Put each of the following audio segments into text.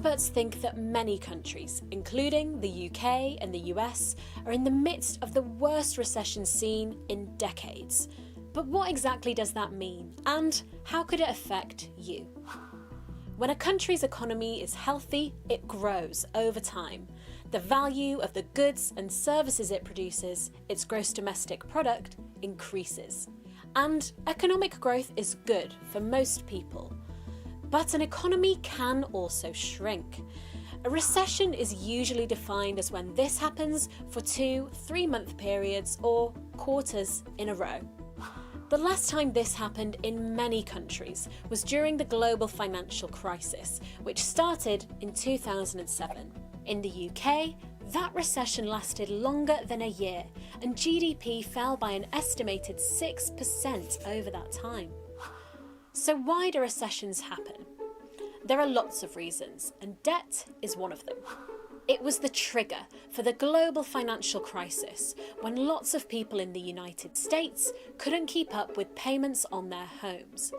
Experts think that many countries, including the UK and the US, are in the midst of the worst recession seen in decades. But what exactly does that mean, and how could it affect you? When a country's economy is healthy, it grows over time. The value of the goods and services it produces, its gross domestic product, increases. And economic growth is good for most people. But an economy can also shrink. A recession is usually defined as when this happens for 2-3-month periods or quarters in a row. The last time this happened in many countries was during the global financial crisis, which started in 2007. In the UK, that recession lasted longer than a year, and GDP fell by an estimated 6% over that time. So why do recessions happen? There are lots of reasons, and debt is one of them. It was the trigger for the global financial crisis when lots of people in the United States couldn't keep up with payments on their homes.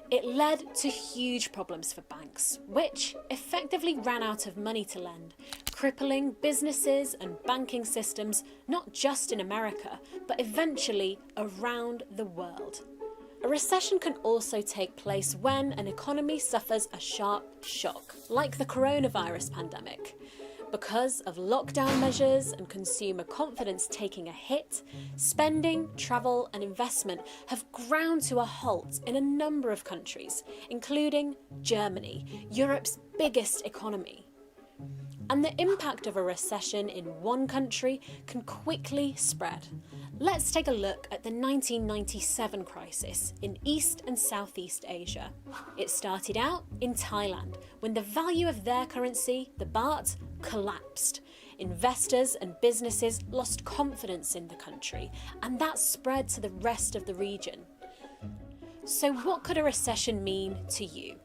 It led to huge problems for banks, which effectively ran out of money to lend, crippling businesses and banking systems not just in America, but eventually around the world. A recession can also take place when an economy suffers a sharp shock, like the coronavirus pandemic. Because of lockdown measures and consumer confidence taking a hit, spending, travel and investment have ground to a halt in a number of countries, including Germany, Europe's biggest economy. And the impact of a recession in one country can quickly spread. Let's take a look at the 1997 crisis in East and Southeast Asia. It started out in Thailand, when the value of their currency, the baht, collapsed. Investors and businesses lost confidence in the country, and that spread to the rest of the region. So what could a recession mean to you?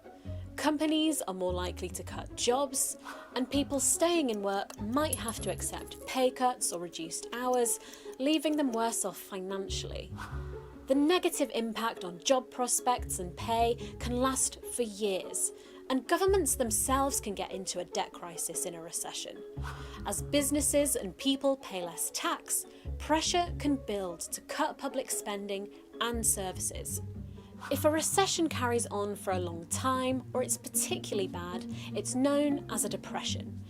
Companies are more likely to cut jobs, and people staying in work might have to accept pay cuts or reduced hours, leaving them worse off financially. The negative impact on job prospects and pay can last for years, and governments themselves can get into a debt crisis in a recession. As businesses and people pay less tax, pressure can build to cut public spending and services. If a recession carries on for a long time, or it's particularly bad, it's known as a depression.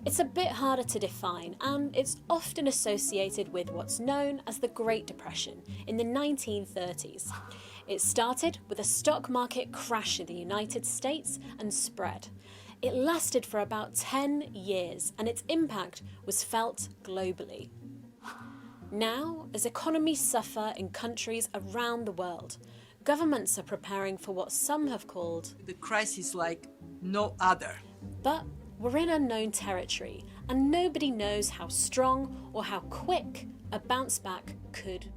It's a bit harder to define, and it's often associated with what's known as the Great Depression in the 1930s. It started with a stock market crash in the United States and spread. It lasted for about 10 years, and its impact was felt globally. Now, as economies suffer in countries around the world, governments are preparing for what some have called the crisis like no other. But we're in unknown territory, and nobody knows how strong or how quick a bounce back could be.